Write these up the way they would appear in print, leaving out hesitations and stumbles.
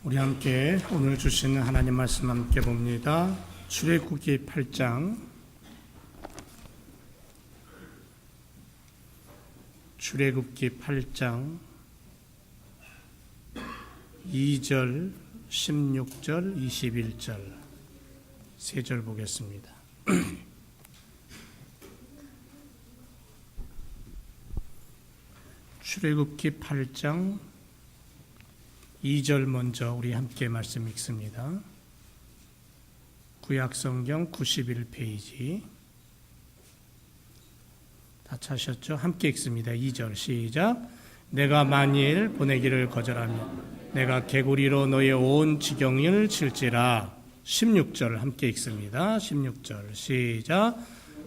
우리 함께 오늘 주시는 하나님 말씀 함께 봅니다. 출애굽기 8장 2절, 16절, 21절 세 절 보겠습니다. 출애굽기 8장 2절 먼저 우리 함께 말씀 읽습니다. 구약성경 91페이지 다 찾으셨죠? 함께 읽습니다. 2절 시작. 내가 만일 보내기를 거절하면 내가 개구리로 너의 온 지경을 칠지라. 16절 함께 읽습니다. 16절 시작.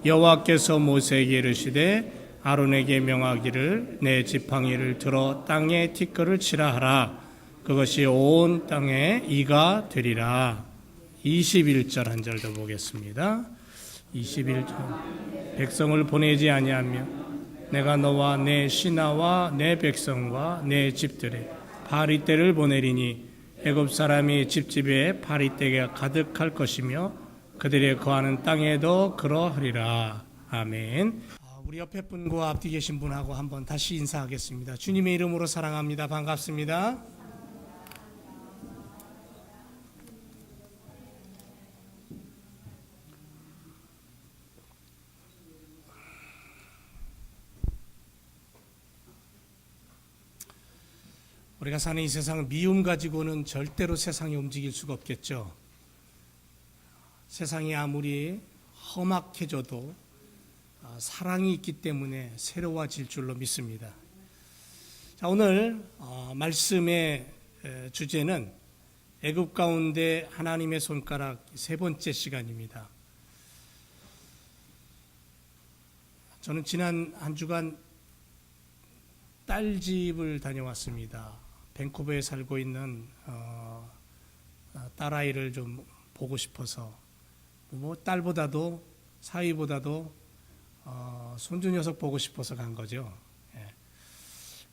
여호와께서 모세에게 이르시되 아론에게 명하기를 내 지팡이를 들어 땅에 티끌을 치라 하라. 그것이 온 땅에 이가 되리라. 21절 한 절 더 보겠습니다. 21절 백성을 보내지 아니하며 내가 너와 내 신하와 내 백성과 내 집들에 파리떼를 보내리니 애굽 사람이 집집에 파리떼가 가득할 것이며 그들의 거하는 땅에도 그러하리라. 아멘. 우리 옆에 분과 앞뒤 계신 분하고 한번 다시 인사하겠습니다. 주님의 이름으로 사랑합니다. 반갑습니다. 우리가 사는 이 세상 미움 가지고는 절대로 세상이 움직일 수가 없겠죠. 세상이 아무리 험악해져도 사랑이 있기 때문에 새로워질 줄로 믿습니다. 자, 오늘 말씀의 주제는 애굽 가운데 하나님의 손가락 세 번째 시간입니다. 저는 지난 한 주간 딸 집을 다녀왔습니다. 밴쿠버에 살고 있는 딸아이를 좀 보고 싶어서 딸보다도 사위보다도 손주 녀석 보고 싶어서 간 거죠.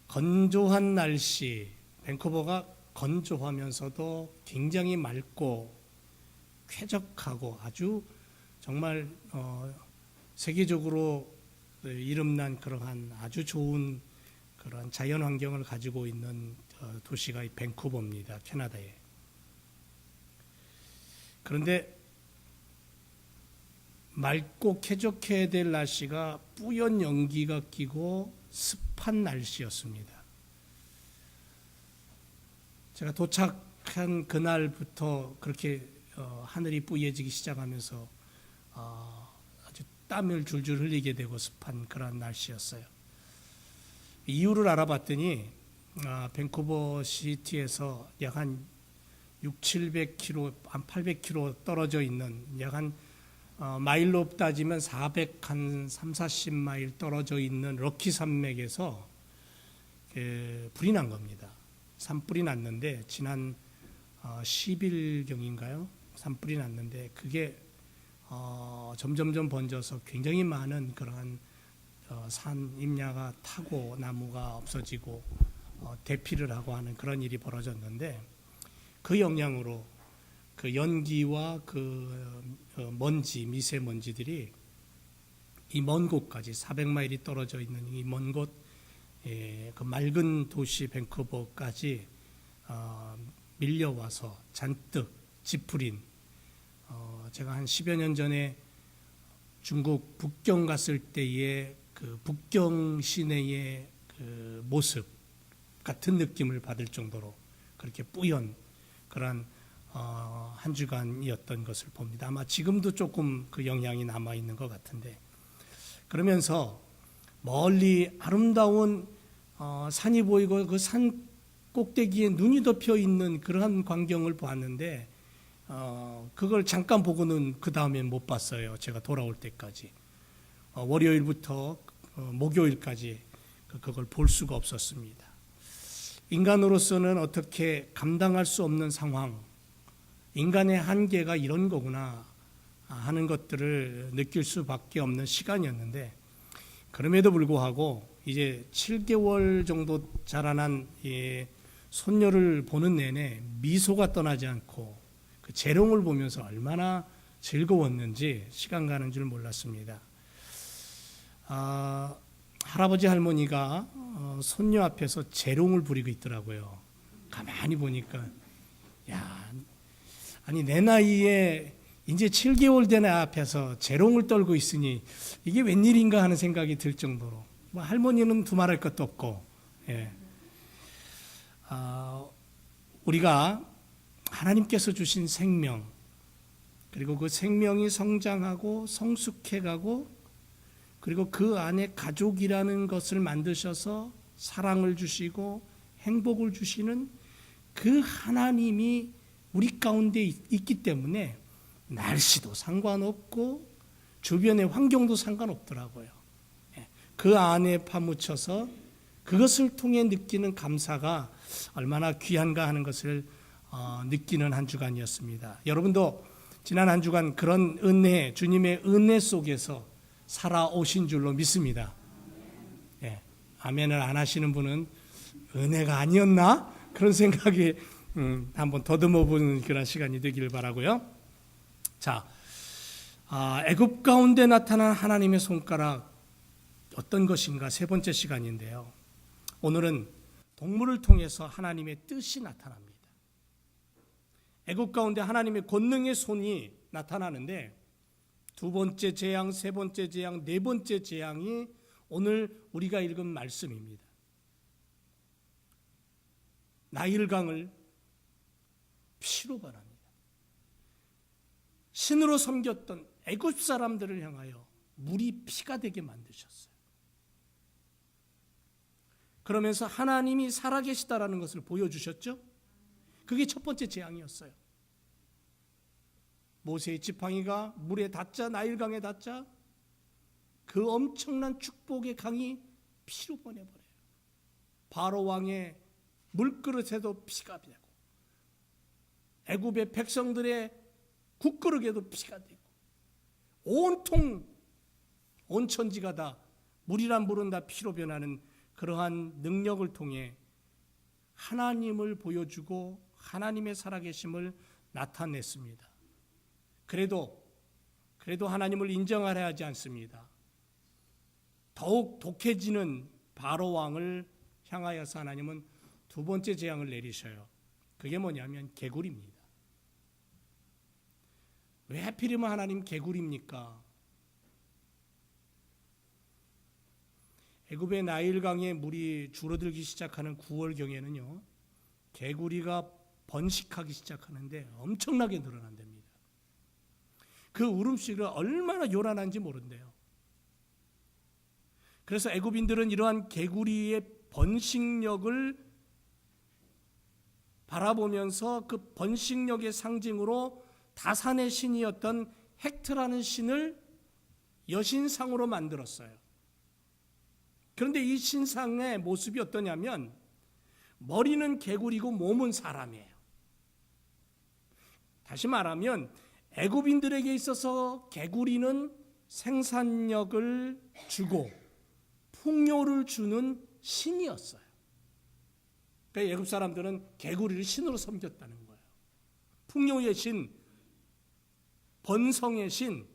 건조한 날씨, 밴쿠버가 건조하면서도 굉장히 맑고 쾌적하고 아주 정말 세계적으로 이름난 그러한 아주 좋은 그런 자연 환경을 가지고 있는 도시가 밴쿠버입니다. 캐나다에. 그런데 맑고 쾌적해야 될 날씨가 뿌연 연기가 끼고 습한 날씨였습니다. 제가 도착한 그날부터 그렇게 하늘이 뿌얘지기 시작하면서 아주 땀을 줄줄 흘리게 되고 습한 그런 날씨였어요. 이유를 알아봤더니 밴쿠버 시티에서 약 한 600-700km, 한 800km 떨어져 있는 약 한 마일로 따지면 340마일 떨어져 있는 럭키 산맥에서 불이 난 겁니다. 산불이 났는데 지난 10일경인가요? 산불이 났는데 그게 점점점 번져서 굉장히 많은 그러한 산 임야가 타고 나무가 없어지고 대피를 하고 하는 그런 일이 벌어졌는데 그 영향으로 그 연기와 그 먼지, 미세먼지들이 이 먼 곳까지 400마일이 떨어져 있는 이 먼 곳, 그 맑은 도시 밴쿠버까지 밀려와서 잔뜩 찌푸린 제가 한 10여 년 전에 중국 북경 갔을 때의 그 북경 시내의 그 모습 같은 느낌을 받을 정도로 그렇게 뿌연 그런 한 주간이었던 것을 봅니다. 아마 지금도 조금 그 영향이 남아 있는 것 같은데 그러면서 멀리 아름다운 산이 보이고 그 산 꼭대기에 눈이 덮여 있는 그러한 광경을 보았는데 그걸 잠깐 보고는 그 다음엔 못 봤어요. 제가 돌아올 때까지 월요일부터 목요일까지 그걸 볼 수가 없었습니다. 인간으로서는 어떻게 감당할 수 없는 상황, 인간의 한계가 이런 거구나 하는 것들을 느낄 수밖에 없는 시간이었는데 그럼에도 불구하고 이제 7개월 정도 자라난 손녀를 보는 내내 미소가 떠나지 않고 그 재롱을 보면서 얼마나 즐거웠는지 시간 가는 줄 몰랐습니다. 할아버지 할머니가 손녀 앞에서 재롱을 부리고 있더라고요. 가만히 보니까 아니 내 나이에 이제 7개월 된 애 앞에서 재롱을 떨고 있으니 이게 웬일인가 하는 생각이 들 정도로 뭐 할머니는 두말할 것도 없고 우리가 하나님께서 주신 생명 그리고 그 생명이 성장하고 성숙해가고 그리고 그 안에 가족이라는 것을 만드셔서 사랑을 주시고 행복을 주시는 그 하나님이 우리 가운데 있기 때문에 날씨도 상관없고 주변의 환경도 상관없더라고요. 그 안에 파묻혀서 그것을 통해 느끼는 감사가 얼마나 귀한가 하는 것을 느끼는 한 주간이었습니다. 여러분도 지난 한 주간 그런 은혜, 주님의 은혜 속에서 살아오신 줄로 믿습니다. 아멘을 안 하시는 분은 은혜가 아니었나? 그런 생각이 한번 더듬어 보는 그런 시간이 되기를 바라고요. 자, 애굽 가운데 나타난 하나님의 손가락 어떤 것인가 세 번째 시간인데요. 오늘은 동물을 통해서 하나님의 뜻이 나타납니다. 애굽 가운데 하나님의 권능의 손이 나타나는데 두 번째 재앙, 세 번째 재앙, 네 번째 재앙이 오늘 우리가 읽은 말씀입니다. 나일강을 피로 변합니다. 신으로 섬겼던 애굽 사람들을 향하여 물이 피가 되게 만드셨어요. 그러면서 하나님이 살아계시다라는 것을 보여주셨죠. 그게 첫 번째 재앙이었어요. 모세의 지팡이가 물에 닿자, 나일강에 닿자 그 엄청난 축복의 강이 피로 변해버려요. 바로 왕의 물그릇에도 피가 되고 애굽의 백성들의 국그릇에도 피가 되고 온통 온 천지가 다 물이란 물은 다 피로 변하는 그러한 능력을 통해 하나님을 보여주고 하나님의 살아계심을 나타냈습니다. 그래도 하나님을 인정하려 하지 않습니다. 더욱 독해지는 바로 왕을 향하여서 하나님은 두 번째 재앙을 내리셔요. 그게 뭐냐면 개구리입니다. 왜 하필이면 하나님 개구리입니까? 애굽의 나일강에 물이 줄어들기 시작하는 9월경에는요. 개구리가 번식하기 시작하는데 엄청나게 늘어난답니다. 그 울음소리가 얼마나 요란한지 모른대요. 그래서 애굽인들은 이러한 개구리의 번식력을 바라보면서 그 번식력의 상징으로 다산의 신이었던 헥트라는 신을 여신상으로 만들었어요. 그런데 이 신상의 모습이 어떠냐면 머리는 개구리고 몸은 사람이에요. 다시 말하면 애굽인들에게 있어서 개구리는 생산력을 주고 풍요를 주는 신이었어요. 그러니까 애굽 사람들은 개구리를 신으로 섬겼다는 거예요. 풍요의 신, 번성의 신,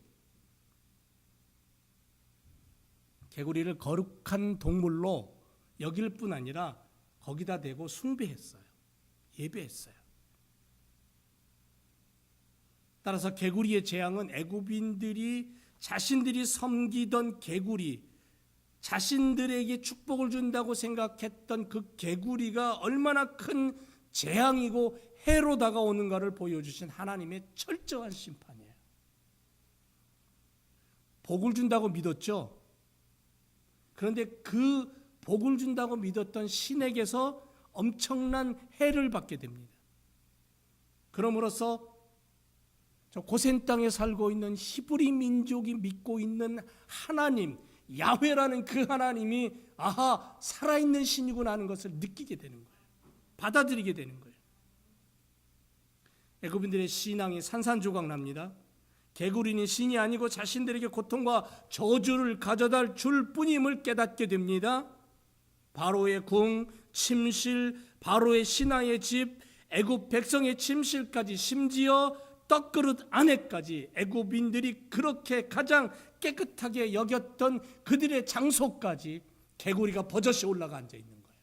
개구리를 거룩한 동물로 여길 뿐 아니라 거기다 대고 숭배했어요. 예배했어요. 따라서 개구리의 재앙은 애굽인들이 자신들이 섬기던 개구리, 자신들에게 축복을 준다고 생각했던 그 개구리가 얼마나 큰 재앙이고 해로 다가오는가를 보여주신 하나님의 철저한 심판이에요. 복을 준다고 믿었죠. 그런데 그 복을 준다고 믿었던 신에게서 엄청난 해를 받게 됩니다. 그러므로서 저 고센 땅에 살고 있는 히브리 민족이 믿고 있는 하나님, 야훼라는 그 하나님이 아하, 살아있는 신이구나 하는 것을 느끼게 되는 거예요. 받아들이게 되는 거예요. 애굽인들의 신앙이 산산조각 납니다. 개구리는 신이 아니고 자신들에게 고통과 저주를 가져다 줄 뿐임을 깨닫게 됩니다. 바로의 궁, 침실, 바로의 신하의 집, 애굽 백성의 침실까지, 심지어 떡그릇 안에까지 애굽인들이 그렇게 가장 깨끗하게 여겼던 그들의 장소까지 개구리가 버젓이 올라가 앉아 있는 거예요.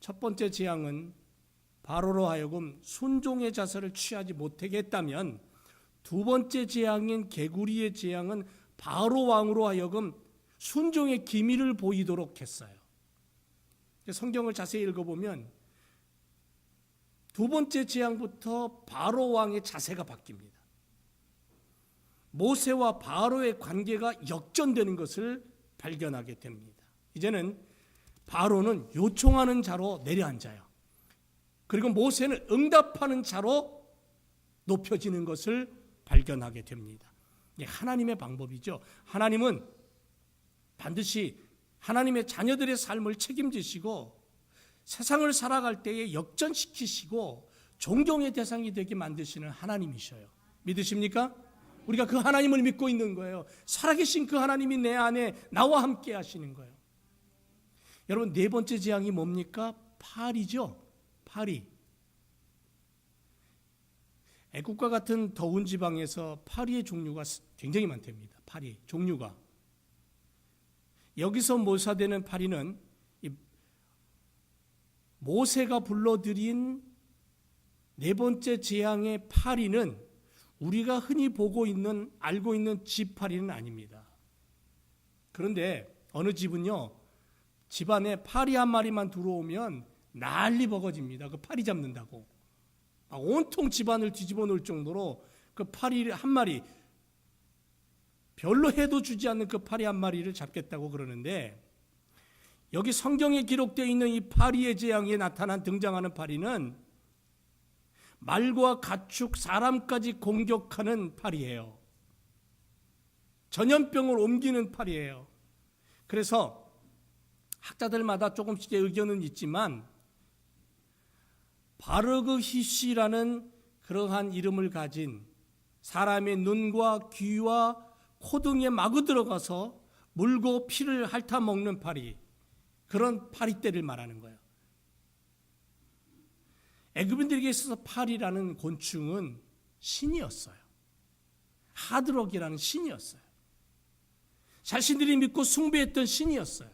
첫 번째 재앙은 바로로 하여금 순종의 자세를 취하지 못하게 했다면, 두 번째 재앙인 개구리의 재앙은 바로 왕으로 하여금 순종의 기미를 보이도록 했어요. 성경을 자세히 읽어보면 두 번째 재앙부터 바로 왕의 자세가 바뀝니다. 모세와 바로의 관계가 역전되는 것을 발견하게 됩니다. 이제는 바로는 요청하는 자로 내려앉아요. 그리고 모세는 응답하는 자로 높여지는 것을 발견하게 됩니다. 이게 하나님의 방법이죠. 하나님은 반드시 하나님의 자녀들의 삶을 책임지시고 세상을 살아갈 때에 역전시키시고 존경의 대상이 되게 만드시는 하나님이셔요. 믿으십니까? 우리가 그 하나님을 믿고 있는 거예요. 살아계신 그 하나님이 내 안에 나와 함께 하시는 거예요. 여러분, 네 번째 재앙이 뭡니까? 파리죠. 파리. 애국과 같은 더운 지방에서 파리의 종류가 굉장히 많답니다. 파리 종류가. 여기서 묘사되는 파리는 모세가 불러들인 네 번째 재앙의 파리는 우리가 흔히 보고 있는, 알고 있는 집 파리는 아닙니다. 그런데 어느 집은요, 집안에 파리 한 마리만 들어오면 난리 버거집니다. 그 파리 잡는다고. 온통 집안을 뒤집어 놓을 정도로 그 파리 한 마리, 별로 해도 주지 않는 그 파리 한 마리를 잡겠다고 그러는데, 여기 성경에 기록되어 있는 이 파리의 재앙에 나타난 등장하는 파리는 말과 가축, 사람까지 공격하는 파리예요. 전염병을 옮기는 파리예요. 그래서 학자들마다 조금씩의 의견은 있지만 바르그히시라는 그러한 이름을 가진 사람의 눈과 귀와 코 등에 마구 들어가서 물고 피를 핥아먹는 파리, 그런 파리떼를 말하는 거예요. 애굽인들에게 있어서 파리라는 곤충은 신이었어요. 하드럭이라는 신이었어요. 자신들이 믿고 숭배했던 신이었어요.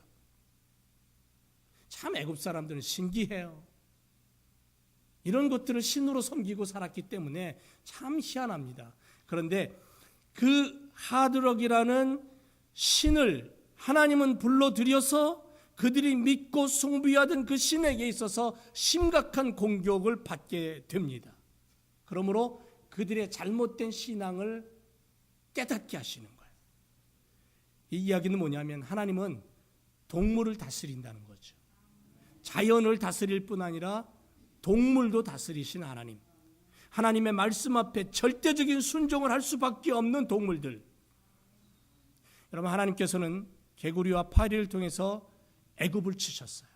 참 애굽 사람들은 신기해요. 이런 것들을 신으로 섬기고 살았기 때문에 참 희한합니다. 그런데 그 하드럭이라는 신을 하나님은 불러들여서 그들이 믿고 숭배하던 그 신에게 있어서 심각한 공격을 받게 됩니다. 그러므로 그들의 잘못된 신앙을 깨닫게 하시는 거예요. 이 이야기는 뭐냐면 하나님은 동물을 다스린다는 거죠. 자연을 다스릴 뿐 아니라 동물도 다스리신 하나님. 하나님의 말씀 앞에 절대적인 순종을 할 수밖에 없는 동물들. 여러분, 하나님께서는 개구리와 파리를 통해서 애굽을 치셨어요.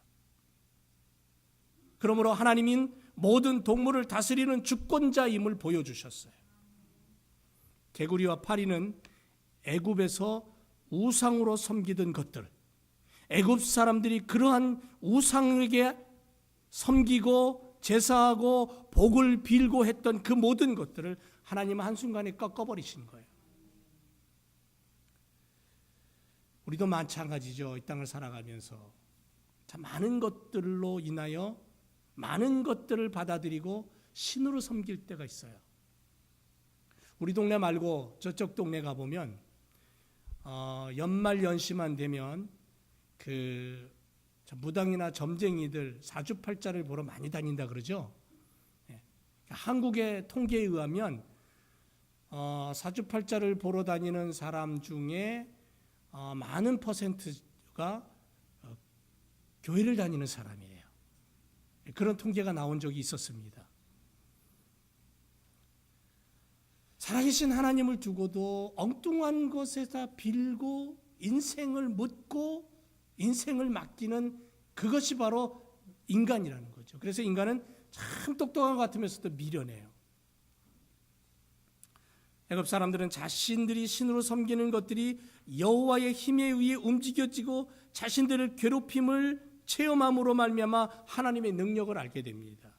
그러므로 하나님인 모든 동물을 다스리는 주권자임을 보여주셨어요. 개구리와 파리는 애굽에서 우상으로 섬기던 것들, 애굽 사람들이 그러한 우상에게 섬기고 제사하고 복을 빌고 했던 그 모든 것들을 하나님은 한순간에 꺾어버리신 거예요. 우리도 마찬가지죠. 이 땅을 살아가면서 참 많은 것들로 인하여 많은 것들을 받아들이고 신으로 섬길 때가 있어요. 우리 동네 말고 저쪽 동네 가보면 연말 연시만 되면 그 무당이나 점쟁이들 사주팔자를 보러 많이 다닌다 그러죠. 한국의 통계에 의하면 사주팔자를 보러 다니는 사람 중에 많은 퍼센트가 교회를 다니는 사람이에요. 그런 통계가 나온 적이 있었습니다. 살아계신 하나님을 두고도 엉뚱한 것에다 빌고 인생을 묻고 인생을 맡기는 그것이 바로 인간이라는 거죠. 그래서 인간은 참 똑똑한 것 같으면서도 미련해요. 애굽 사람들은 자신들이 신으로 섬기는 것들이 여호와의 힘에 의해 움직여지고 자신들의 괴롭힘을 체험함으로 말미암아 하나님의 능력을 알게 됩니다.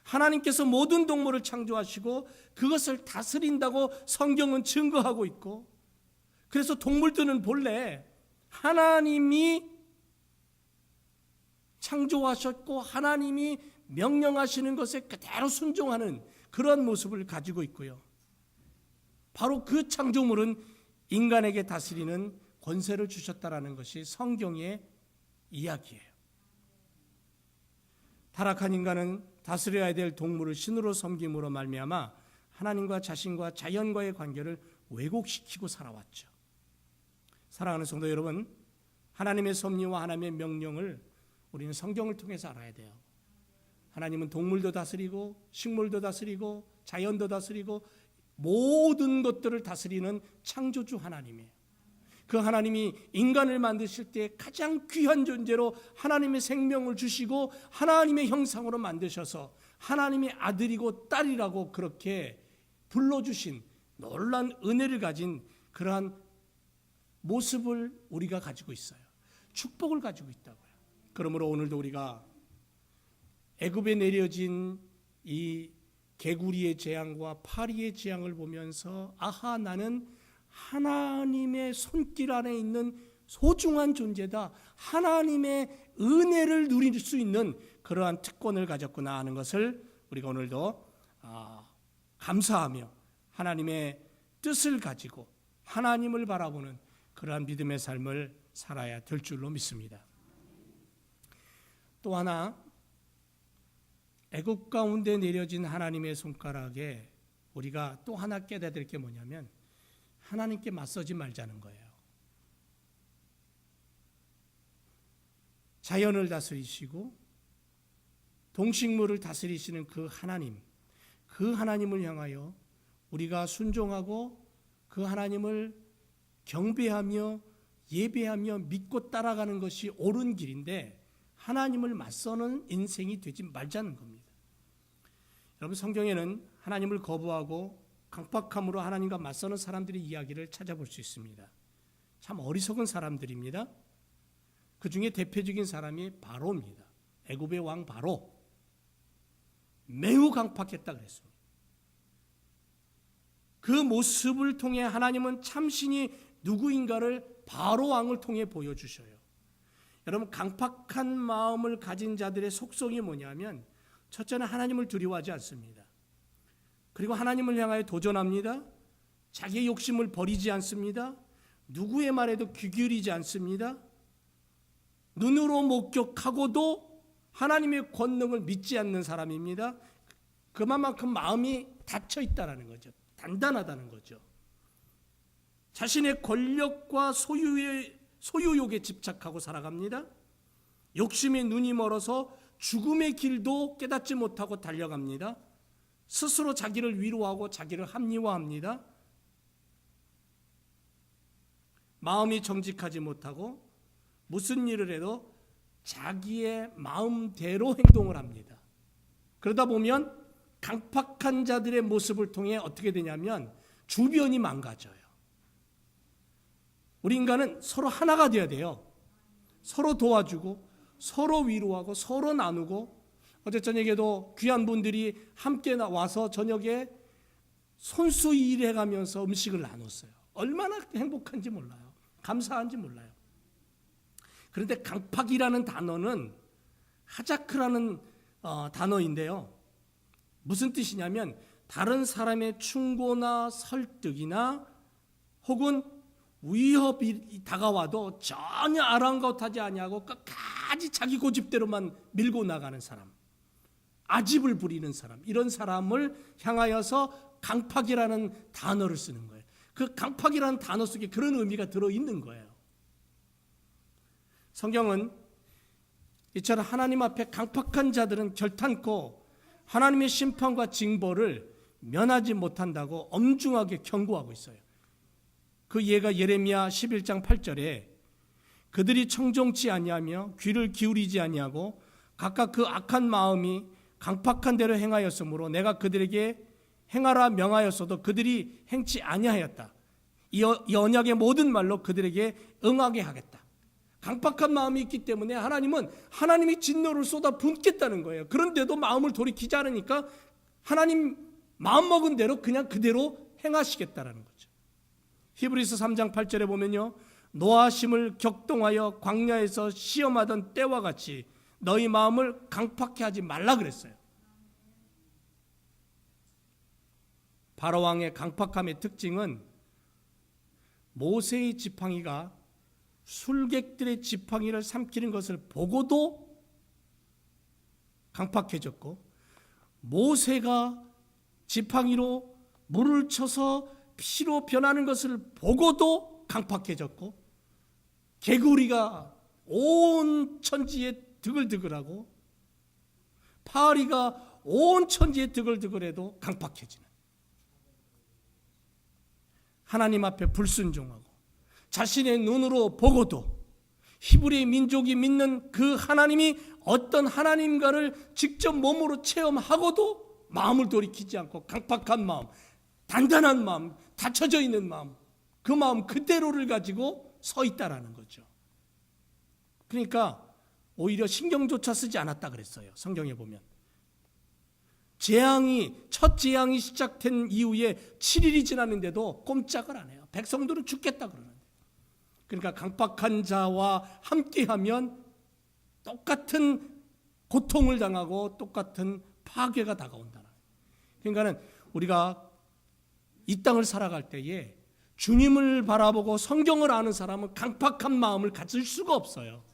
하나님께서 모든 동물을 창조하시고 그것을 다스린다고 성경은 증거하고 있고, 그래서 동물들은 본래 하나님이 창조하셨고 하나님이 명령하시는 것에 그대로 순종하는 그런 모습을 가지고 있고요. 바로 그 창조물은 인간에게 다스리는 권세를 주셨다라는 것이 성경의 이야기예요. 타락한 인간은 다스려야 될 동물을 신으로 섬김으로 말미암아 하나님과 자신과 자연과의 관계를 왜곡시키고 살아왔죠. 사랑하는 성도 여러분, 하나님의 섭리와 하나님의 명령을 우리는 성경을 통해서 알아야 돼요. 하나님은 동물도 다스리고 식물도 다스리고 자연도 다스리고 모든 것들을 다스리는 창조주 하나님이에요. 그 하나님이 인간을 만드실 때 가장 귀한 존재로 하나님의 생명을 주시고 하나님의 형상으로 만드셔서 하나님의 아들이고 딸이라고 그렇게 불러주신 놀라운 은혜를 가진 그러한 모습을 우리가 가지고 있어요. 축복을 가지고 있다고요. 그러므로 오늘도 우리가 애굽에 내려진 이 개구리의 재앙과 파리의 재앙을 보면서 아하, 나는 하나님의 손길 안에 있는 소중한 존재다, 하나님의 은혜를 누릴 수 있는 그러한 특권을 가졌구나 하는 것을 우리가 오늘도 감사하며 하나님의 뜻을 가지고 하나님을 바라보는 그러한 믿음의 삶을 살아야 될 줄로 믿습니다. 또 하나, 애굽 가운데 내려진 하나님의 손가락에 우리가 또 하나 깨달아야 될 게 뭐냐면 하나님께 맞서지 말자는 거예요. 자연을 다스리시고 동식물을 다스리시는 그 하나님을 향하여 우리가 순종하고 그 하나님을 경배하며 예배하며 믿고 따라가는 것이 옳은 길인데 하나님을 맞서는 인생이 되지 말자는 겁니다. 여러분, 성경에는 하나님을 거부하고 강박함으로 하나님과 맞서는 사람들의 이야기를 찾아볼 수 있습니다. 참 어리석은 사람들입니다. 그 중에 대표적인 사람이 바로입니다. 애굽의 왕 바로. 매우 강팍했다 그랬습니다. 그 모습을 통해 하나님은 참신이 누구인가를 바로 왕을 통해 보여주셔요. 여러분, 강팍한 마음을 가진 자들의 속성이 뭐냐면 첫째는 하나님을 두려워하지 않습니다. 그리고 하나님을 향하여 도전합니다. 자기의 욕심을 버리지 않습니다. 누구의 말에도 귀 기울이지 않습니다. 눈으로 목격하고도 하나님의 권능을 믿지 않는 사람입니다. 그만큼 마음이 닫혀 있다는 거죠. 단단하다는 거죠. 자신의 권력과 소유욕에 집착하고 살아갑니다. 욕심에 눈이 멀어서 죽음의 길도 깨닫지 못하고 달려갑니다. 스스로 자기를 위로하고 자기를 합리화합니다. 마음이 정직하지 못하고 무슨 일을 해도 자기의 마음대로 행동을 합니다. 그러다 보면 강팍한 자들의 모습을 통해 어떻게 되냐면 주변이 망가져요. 우리 인간은 서로 하나가 되어야 돼요. 서로 도와주고 서로 위로하고 서로 나누고, 어제 저녁에도 귀한 분들이 함께 와서 저녁에 손수 일해가면서 음식을 나눴어요. 얼마나 행복한지 몰라요. 감사한지 몰라요. 그런데 강팍이라는 단어는 하자크라는 단어인데요. 무슨 뜻이냐면 다른 사람의 충고나 설득이나 혹은 위협이 다가와도 전혀 아랑곳하지 아니하고 끝까지 자기 고집대로만 밀고 나가는 사람, 아집을 부리는 사람, 이런 사람을 향하여서 강팍이라는 단어를 쓰는 거예요. 그 강팍이라는 단어 속에 그런 의미가 들어있는 거예요. 성경은 이처럼 하나님 앞에 강팍한 자들은 결탄코 하나님의 심판과 징벌을 면하지 못한다고 엄중하게 경고하고 있어요. 그 예가 예레미야 11장 8절에 그들이 청종치 아니하며 귀를 기울이지 아니하고 각각 그 악한 마음이 강팍한 대로 행하였으므로 내가 그들에게 행하라 명하였어도 그들이 행치 아니하였다. 이 언약의 모든 말로 그들에게 응하게 하겠다. 강팍한 마음이 있기 때문에 하나님은 하나님이 진노를 쏟아 붓겠다는 거예요. 그런데도 마음을 돌이키지 않으니까 하나님 마음먹은 대로 그냥 그대로 행하시겠다라는 거죠. 히브리서 3장 8절에 보면요, 노하심을 격동하여 광야에서 시험하던 때와 같이 너희 마음을 강팍해 하지 말라 그랬어요. 바로 왕의 강팍함의 특징은 모세의 지팡이가 술객들의 지팡이를 삼키는 것을 보고도 강팍해졌고, 모세가 지팡이로 물을 쳐서 피로 변하는 것을 보고도 강팍해졌고, 개구리가 온 천지에 드글드글하고 파리가 온 천지에 드글드글해도 강팍해지는, 하나님 앞에 불순종하고 자신의 눈으로 보고도 히브리 민족이 믿는 그 하나님이 어떤 하나님가를 직접 몸으로 체험하고도 마음을 돌이키지 않고 강팍한 마음, 단단한 마음, 닫혀져 있는 마음, 그 마음 그대로를 가지고 서 있다라는 거죠. 그러니까 오히려 신경조차 쓰지 않았다 그랬어요. 성경에 보면 첫 재앙이 시작된 이후에 7일이 지났는데도 꼼짝을 안 해요. 백성들은 죽겠다 그러는데. 그러니까 강팍한 자와 함께하면 똑같은 고통을 당하고 똑같은 파괴가 다가온다. 그러니까는 우리가 이 땅을 살아갈 때에 주님을 바라보고 성경을 아는 사람은 강팍한 마음을 가질 수가 없어요.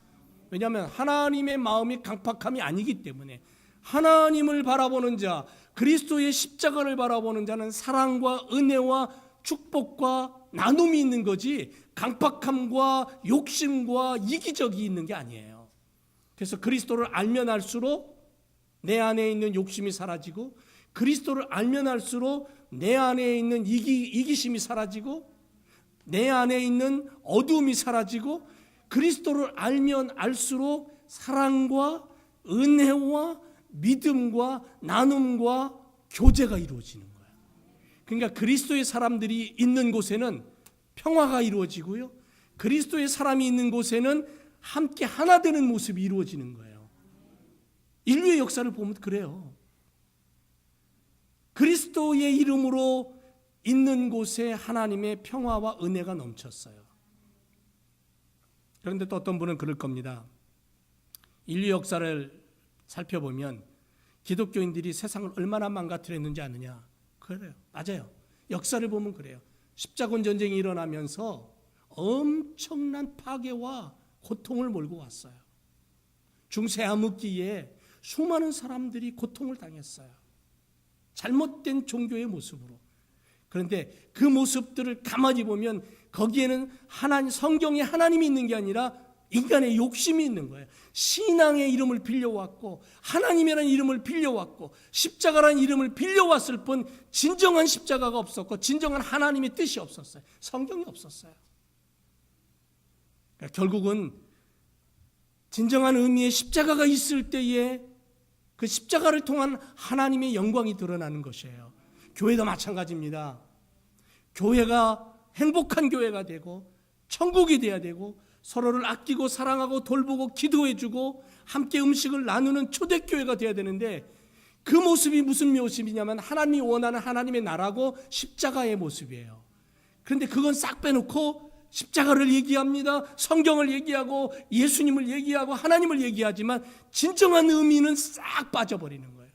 왜냐하면 하나님의 마음이 강팍함이 아니기 때문에. 하나님을 바라보는 자, 그리스도의 십자가를 바라보는 자는 사랑과 은혜와 축복과 나눔이 있는 거지 강팍함과 욕심과 이기적이 있는 게 아니에요. 그래서 그리스도를 알면 알수록 내 안에 있는 욕심이 사라지고, 그리스도를 알면 알수록 내 안에 있는 이기심이 사라지고, 내 안에 있는 어두움이 사라지고, 그리스도를 알면 알수록 사랑과 은혜와 믿음과 나눔과 교제가 이루어지는 거예요. 그러니까 그리스도의 사람들이 있는 곳에는 평화가 이루어지고요, 그리스도의 사람이 있는 곳에는 함께 하나 되는 모습이 이루어지는 거예요. 인류의 역사를 보면 그래요. 그리스도의 이름으로 있는 곳에 하나님의 평화와 은혜가 넘쳤어요. 그런데 또 어떤 분은 그럴 겁니다. 인류 역사를 살펴보면 기독교인들이 세상을 얼마나 망가뜨렸는지 아느냐? 그래요. 맞아요. 역사를 보면 그래요. 십자군 전쟁이 일어나면서 엄청난 파괴와 고통을 몰고 왔어요. 중세 암흑기에 수많은 사람들이 고통을 당했어요. 잘못된 종교의 모습으로. 그런데 그 모습들을 가만히 보면 거기에는 성경에 하나님이 있는 게 아니라 인간의 욕심이 있는 거예요. 신앙의 이름을 빌려왔고 하나님이라는 이름을 빌려왔고 십자가라는 이름을 빌려왔을 뿐 진정한 십자가가 없었고 진정한 하나님의 뜻이 없었어요. 성경이 없었어요. 그러니까 결국은 진정한 의미의 십자가가 있을 때에 그 십자가를 통한 하나님의 영광이 드러나는 것이에요. 교회도 마찬가지입니다. 교회가 행복한 교회가 되고 천국이 돼야 되고 서로를 아끼고 사랑하고 돌보고 기도해주고 함께 음식을 나누는 초대교회가 돼야 되는데, 그 모습이 무슨 모습이냐면 하나님이 원하는 하나님의 나라고 십자가의 모습이에요. 그런데 그건 싹 빼놓고 십자가를 얘기합니다. 성경을 얘기하고 예수님을 얘기하고 하나님을 얘기하지만 진정한 의미는 싹 빠져버리는 거예요.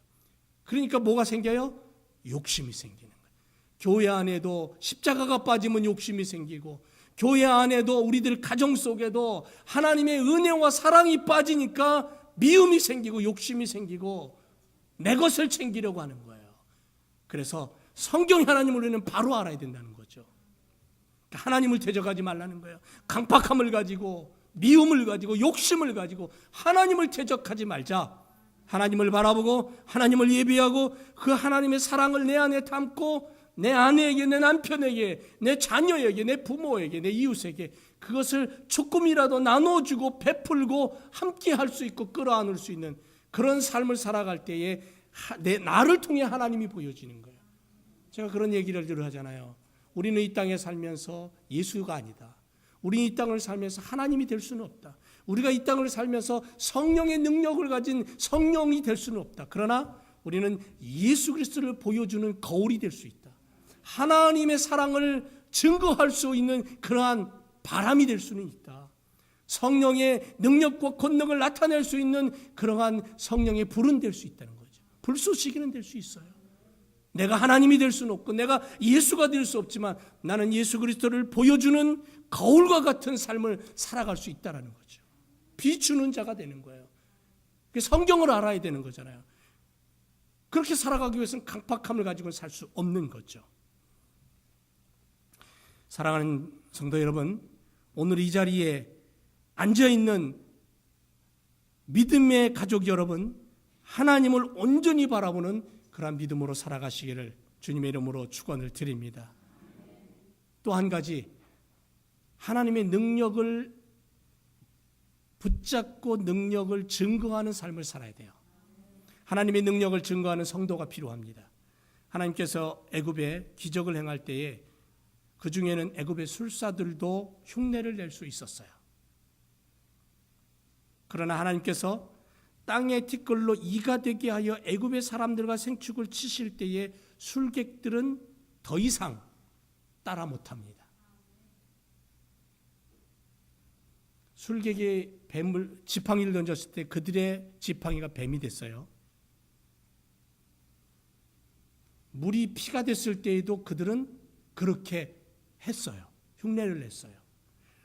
그러니까 뭐가 생겨요? 욕심이 생기는 거예요. 교회 안에도 십자가가 빠지면 욕심이 생기고, 교회 안에도 우리들 가정 속에도 하나님의 은혜와 사랑이 빠지니까 미움이 생기고 욕심이 생기고 내 것을 챙기려고 하는 거예요. 그래서 성경이 하나님을 우리는 바로 알아야 된다는 거죠. 하나님을 대적하지 말라는 거예요. 강팍함을 가지고 미움을 가지고 욕심을 가지고 하나님을 대적하지 말자. 하나님을 바라보고 하나님을 예비하고 그 하나님의 사랑을 내 안에 담고 내 아내에게, 내 남편에게, 내 자녀에게, 내 부모에게, 내 이웃에게 그것을 조금이라도 나눠주고 베풀고 함께 할 수 있고 끌어안을 수 있는 그런 삶을 살아갈 때에 나를 통해 하나님이 보여지는 거예요. 제가 그런 얘기를 늘 하잖아요. 우리는 이 땅에 살면서 예수가 아니다. 우리 이 땅을 살면서 하나님이 될 수는 없다. 우리가 이 땅을 살면서 성령의 능력을 가진 성령이 될 수는 없다. 그러나 우리는 예수 그리스도를 보여주는 거울이 될 수 있다. 하나님의 사랑을 증거할 수 있는 그러한 바람이 될 수는 있다. 성령의 능력과 권능을 나타낼 수 있는 그러한 성령의 불은 될 수 있다는 거죠. 불쏘시개는 될 수 있어요. 내가 하나님이 될 수는 없고 내가 예수가 될 수 없지만 나는 예수 그리스도를 보여주는 거울과 같은 삶을 살아갈 수 있다는 거죠. 비추는 자가 되는 거예요. 성경을 알아야 되는 거잖아요. 그렇게 살아가기 위해서는 강팍함을 가지고 살 수 없는 거죠. 사랑하는 성도 여러분, 오늘 이 자리에 앉아있는 믿음의 가족 여러분, 하나님을 온전히 바라보는 그런 믿음으로 살아가시기를 주님의 이름으로 축원을 드립니다. 또 한 가지, 하나님의 능력을 붙잡고 능력을 증거하는 삶을 살아야 돼요. 하나님의 능력을 증거하는 성도가 필요합니다. 하나님께서 애굽에 기적을 행할 때에 그 중에는 애굽의 술사들도 흉내를 낼 수 있었어요. 그러나 하나님께서 땅의 티끌로 이가 되게 하여 애굽의 사람들과 생축을 치실 때에 술객들은 더 이상 따라 못합니다. 술객의 뱀을 지팡이를 던졌을 때 그들의 지팡이가 뱀이 됐어요. 물이 피가 됐을 때에도 그들은 그렇게 했어요. 흉내를 냈어요.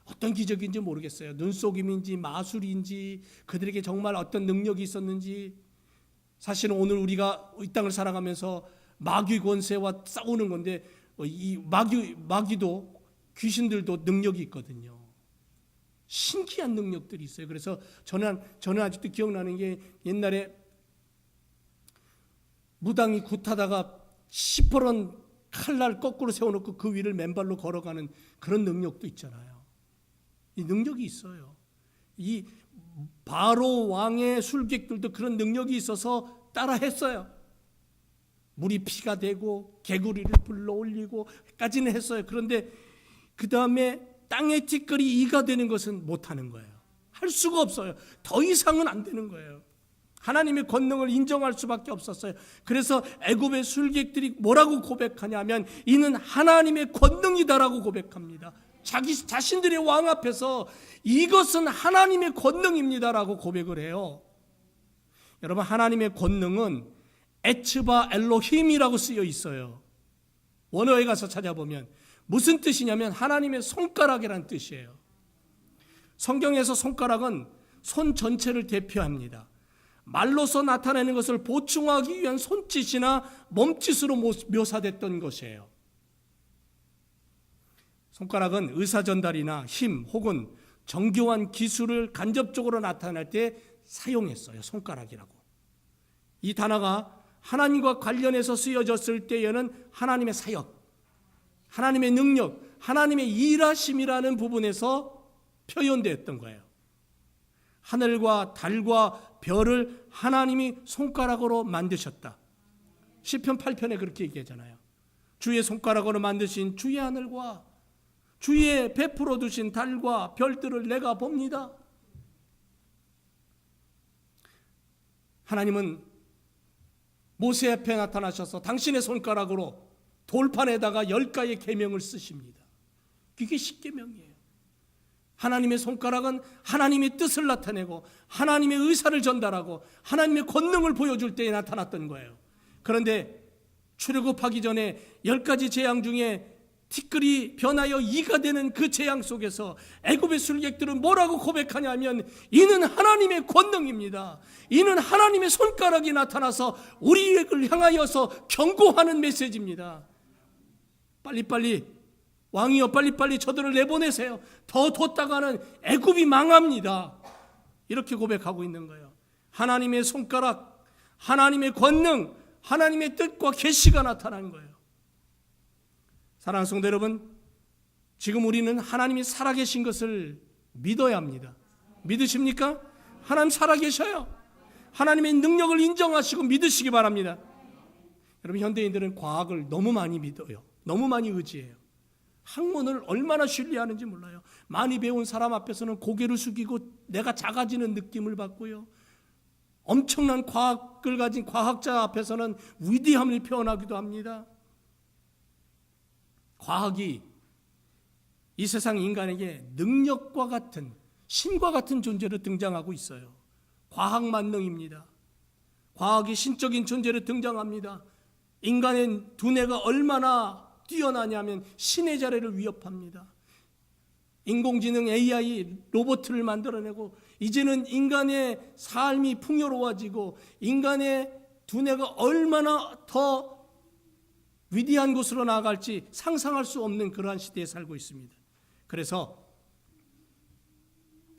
어떤 기적인지 모르겠어요. 눈속임인지 마술인지 그들에게 정말 어떤 능력이 있었는지. 사실은 오늘 우리가 이 땅을 살아가면서 마귀 권세와 싸우는 건데 이 마귀도 귀신들도 능력이 있거든요. 신기한 능력들이 있어요. 그래서 저는 아직도 기억나는 게 옛날에 무당이 굿하다가 시퍼런 칼날 거꾸로 세워놓고 그 위를 맨발로 걸어가는 그런 능력도 있잖아요. 이 능력이 있어요. 이 바로 왕의 술객들도 그런 능력이 있어서 따라했어요. 물이 피가 되고 개구리를 불러올리고 까지는 했어요. 그런데 그 다음에 땅의 티끌이 이가 되는 것은 못하는 거예요. 할 수가 없어요. 더 이상은 안 되는 거예요. 하나님의 권능을 인정할 수밖에 없었어요. 그래서 애굽의 술객들이 뭐라고 고백하냐면 이는 하나님의 권능이다라고 고백합니다. 자기 자신들의 왕 앞에서 이것은 하나님의 권능입니다라고 고백을 해요. 여러분, 하나님의 권능은 에츠바 엘로힘이라고 쓰여 있어요. 원어에 가서 찾아보면 무슨 뜻이냐면 하나님의 손가락이라는 뜻이에요. 성경에서 손가락은 손 전체를 대표합니다. 말로서 나타내는 것을 보충하기 위한 손짓이나 몸짓으로 묘사됐던 것이에요. 손가락은 의사전달이나 힘 혹은 정교한 기술을 간접적으로 나타낼 때 사용했어요. 손가락이라고. 이 단어가 하나님과 관련해서 쓰여졌을 때에는 하나님의 사역, 하나님의 능력, 하나님의 일하심이라는 부분에서 표현되었던 거예요. 하늘과 달과 별을 하나님이 손가락으로 만드셨다. 시편 8편에 그렇게 얘기하잖아요. 주의 손가락으로 만드신 주의 하늘과 주의 베풀어 두신 달과 별들을 내가 봅니다. 하나님은 모세 앞에 나타나셔서 당신의 손가락으로 돌판에다가 10가지의 계명을 쓰십니다. 그게 10계명이에요. 하나님의 손가락은 하나님의 뜻을 나타내고 하나님의 의사를 전달하고 하나님의 권능을 보여줄 때에 나타났던 거예요. 그런데 출애굽하기 전에 10가지 재앙 중에 티끌이 변하여 이가 되는 그 재앙 속에서 애굽의 술객들은 뭐라고 고백하냐면 이는 하나님의 권능입니다. 이는 하나님의 손가락이 나타나서 우리를 향하여서 경고하는 메시지입니다. 빨리빨리 왕이여 빨리빨리 저들을 내보내세요. 더 뒀다가는 애굽이 망합니다. 이렇게 고백하고 있는 거예요. 하나님의 손가락, 하나님의 권능, 하나님의 뜻과 계시가 나타난 거예요. 사랑하는 성도 여러분, 지금 우리는 하나님이 살아계신 것을 믿어야 합니다. 믿으십니까? 하나님 살아계셔요. 하나님의 능력을 인정하시고 믿으시기 바랍니다. 여러분, 현대인들은 과학을 너무 많이 믿어요. 너무 많이 의지해요. 학문을 얼마나 신뢰하는지 몰라요. 많이 배운 사람 앞에서는 고개를 숙이고 내가 작아지는 느낌을 받고요. 엄청난 과학을 가진 과학자 앞에서는 위대함을 표현하기도 합니다. 과학이 이 세상 인간에게 능력과 같은, 신과 같은 존재로 등장하고 있어요. 과학 만능입니다. 과학이 신적인 존재로 등장합니다. 인간의 두뇌가 얼마나 뛰어나냐면 신의 자리를 위협합니다. 인공지능 AI 로봇을 만들어내고 이제는 인간의 삶이 풍요로워지고 인간의 두뇌가 얼마나 더 위대한 곳으로 나아갈지 상상할 수 없는 그러한 시대에 살고 있습니다. 그래서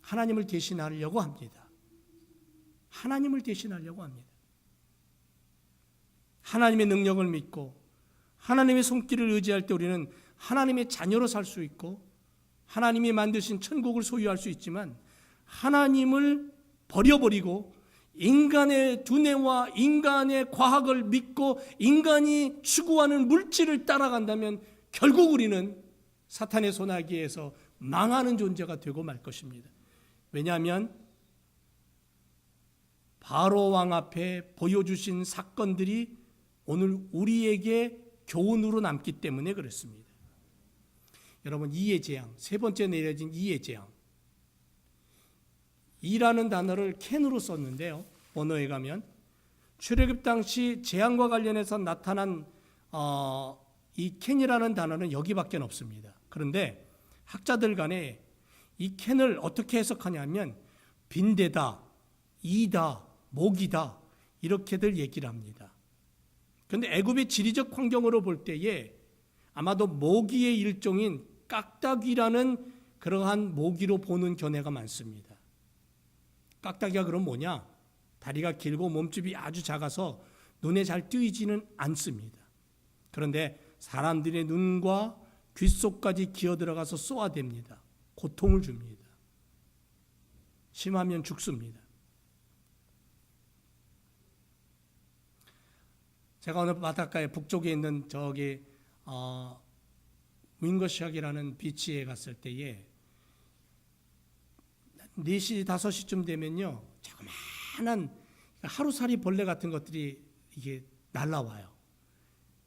하나님을 대신하려고 합니다. 하나님을 대신하려고 합니다. 하나님의 능력을 믿고 하나님의 손길을 의지할 때 우리는 하나님의 자녀로 살 수 있고 하나님이 만드신 천국을 소유할 수 있지만 하나님을 버려버리고 인간의 두뇌와 인간의 과학을 믿고 인간이 추구하는 물질을 따라간다면 결국 우리는 사탄의 소나기에서 망하는 존재가 되고 말 것입니다. 왜냐하면 바로 왕 앞에 보여주신 사건들이 오늘 우리에게 교훈으로 남기 때문에 그렇습니다. 여러분, 이의 재앙, 세 번째 내려진 이의 재앙. 이라는 단어를 캔으로 썼는데요. 원어에 가면 출애굽 당시 재앙과 관련해서 나타난 이 캔이라는 단어는 여기밖에 없습니다. 그런데 학자들 간에 이 캔을 어떻게 해석하냐면 빈대다, 이다, 모기다 이렇게들 얘기를 합니다. 그런데 애굽의 지리적 환경으로 볼 때에 아마도 모기의 일종인 깍딱이라는 그러한 모기로 보는 견해가 많습니다. 깍딱이가 그럼 뭐냐? 다리가 길고 몸집이 아주 작아서 눈에 잘 띄지는 않습니다. 그런데 사람들의 눈과 귀 속까지 기어들어가서 쏘아댑니다. 고통을 줍니다. 심하면 죽습니다. 제가 오늘 바닷가에 북쪽에 있는 저기 윙거시악이라는 비치에 갔을 때에 4시, 5시쯤 되면요 자그마한 하루살이 벌레 같은 것들이 이게 날라와요.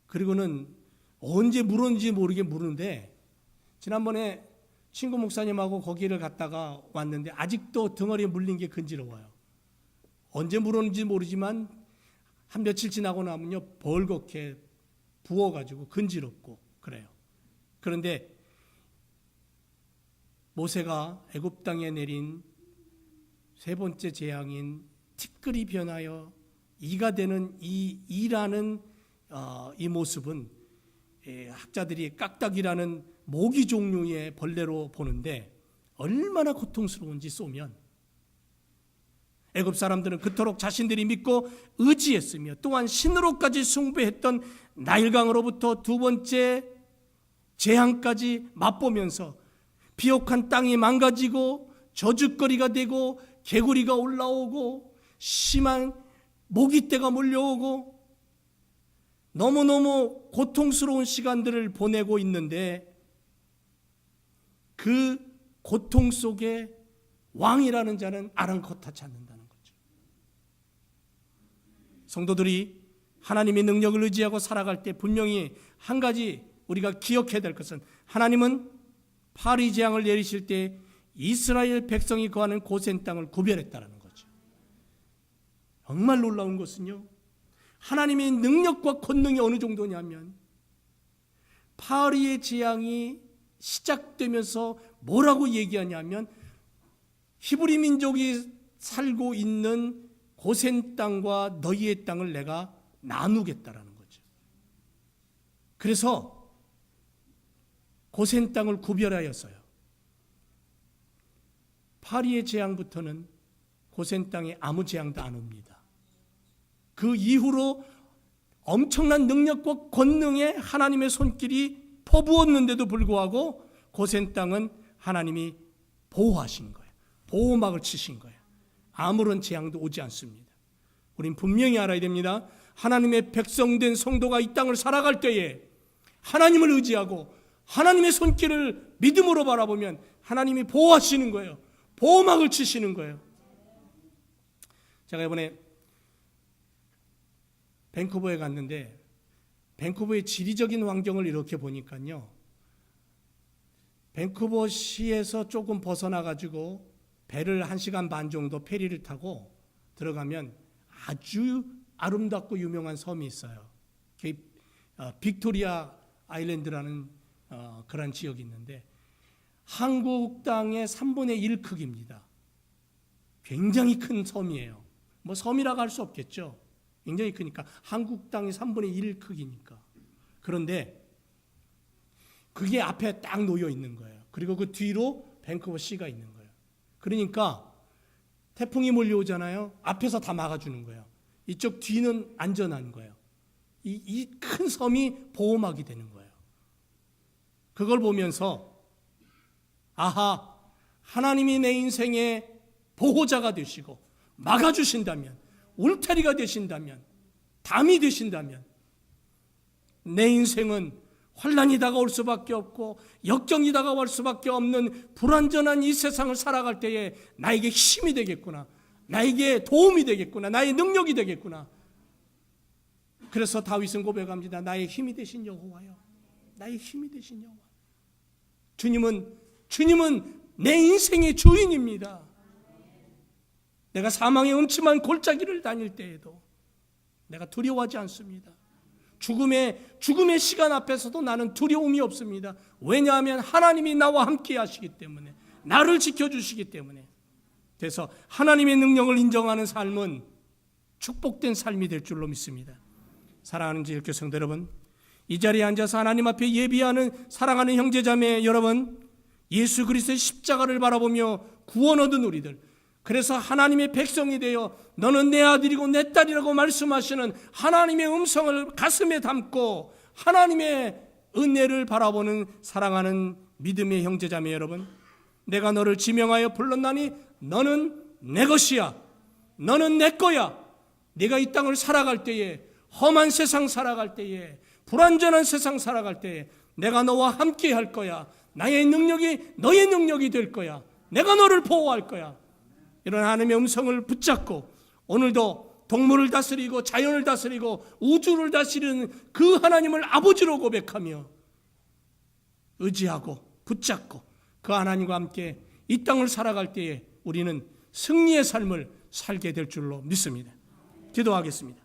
그리고는 언제 물었는지 모르게 무는데 지난번에 친구 목사님하고 거기를 갔다가 왔는데 아직도 덩어리에 물린 게 근지러워요. 언제 물었는지 모르지만 한 며칠 지나고 나면요 벌겋게 부어가지고 근지럽고 그래요. 그런데 모세가 애굽 땅에 내린 세 번째 재앙인 티끌이 변하여 이가 되는 이 이라는 이 모습은 학자들이 깍딱이라는 모기 종류의 벌레로 보는데 얼마나 고통스러운지 쏘면 애굽 사람들은 그토록 자신들이 믿고 의지했으며 또한 신으로까지 숭배했던 나일강으로부터 두 번째 재앙까지 맛보면서 비옥한 땅이 망가지고 저주거리가 되고 개구리가 올라오고 심한 모기떼가 몰려오고 너무너무 고통스러운 시간들을 보내고 있는데 그 고통 속에 왕이라는 자는 아랑곳하지 않는다는 거죠. 성도들이 하나님의 능력을 의지하고 살아갈 때 분명히 한 가지 우리가 기억해야 될 것은 하나님은 파리 재앙을 내리실 때 이스라엘 백성이 거하는 고센 땅을 구별했다는 거죠. 정말 놀라운 것은요, 하나님의 능력과 권능이 어느 정도냐면 파리의 재앙이 시작되면서 뭐라고 얘기하냐면 히브리 민족이 살고 있는 고센 땅과 너희의 땅을 내가 나누겠다라는 거죠. 그래서 고센 땅을 구별하였어요. 파리의 재앙부터는 고센 땅에 아무 재앙도 안 옵니다. 그 이후로 엄청난 능력과 권능에 하나님의 손길이 퍼부었는데도 불구하고 고센 땅은 하나님이 보호하신 거예요. 보호막을 치신 거예요. 아무런 재앙도 오지 않습니다. 우린 분명히 알아야 됩니다. 하나님의 백성된 성도가 이 땅을 살아갈 때에 하나님을 의지하고 하나님의 손길을 믿음으로 바라보면 하나님이 보호하시는 거예요. 보호막을 치시는 거예요. 제가 이번에 밴쿠버에 갔는데 밴쿠버의 지리적인 환경을 이렇게 보니까요, 밴쿠버시에서 조금 벗어나 가지고 배를 1시간 반 정도 페리를 타고 들어가면 아주 아름답고 유명한 섬이 있어요. 빅토리아 아일랜드라는 그런 지역이 있는데 한국 땅의 3분의 1 크기입니다. 굉장히 큰 섬이에요. 뭐 섬이라고 할 수 없겠죠. 굉장히 크니까 한국 땅의 3분의 1 크기니까. 그런데 그게 앞에 딱 놓여 있는 거예요. 그리고 그 뒤로 밴쿠버시가 있는 거예요. 그러니까 태풍이 몰려오잖아요. 앞에서 다 막아주는 거예요. 이쪽 뒤는 안전한 거예요. 이 큰 섬이 보호막이 되는 거예요. 그걸 보면서 아하, 하나님이 내 인생의 보호자가 되시고 막아주신다면, 울타리가 되신다면, 담이 되신다면 내 인생은 환난이 다가올 수밖에 없고 역경이 다가올 수밖에 없는 불완전한 이 세상을 살아갈 때에 나에게 힘이 되겠구나, 나에게 도움이 되겠구나, 나의 능력이 되겠구나. 그래서 다윗은 고백합니다. 나의 힘이 되신 여호와요, 나의 힘이 되신 여호와. 주님은 내 인생의 주인입니다. 내가 사망의 음침한 골짜기를 다닐 때에도 내가 두려워하지 않습니다. 죽음의 시간 앞에서도 나는 두려움이 없습니다. 왜냐하면 하나님이 나와 함께 하시기 때문에, 나를 지켜주시기 때문에. 그래서 하나님의 능력을 인정하는 삶은 축복된 삶이 될 줄로 믿습니다. 사랑하는 지역교회 성도 여러분, 이 자리에 앉아서 하나님 앞에 예비하는 사랑하는 형제자매 여러분, 예수 그리스도의 십자가를 바라보며 구원 얻은 우리들, 그래서 하나님의 백성이 되어 너는 내 아들이고 내 딸이라고 말씀하시는 하나님의 음성을 가슴에 담고 하나님의 은혜를 바라보는 사랑하는 믿음의 형제자매 여러분, 내가 너를 지명하여 불렀나니 너는 내 것이야, 너는 내 거야. 네가 이 땅을 살아갈 때에, 험한 세상 살아갈 때에, 불완전한 세상 살아갈 때에 내가 너와 함께 할 거야. 나의 능력이 너의 능력이 될 거야. 내가 너를 보호할 거야. 이런 하나님의 음성을 붙잡고 오늘도 동물을 다스리고 자연을 다스리고 우주를 다스리는 그 하나님을 아버지로 고백하며 의지하고 붙잡고 그 하나님과 함께 이 땅을 살아갈 때에 우리는 승리의 삶을 살게 될 줄로 믿습니다. 기도하겠습니다.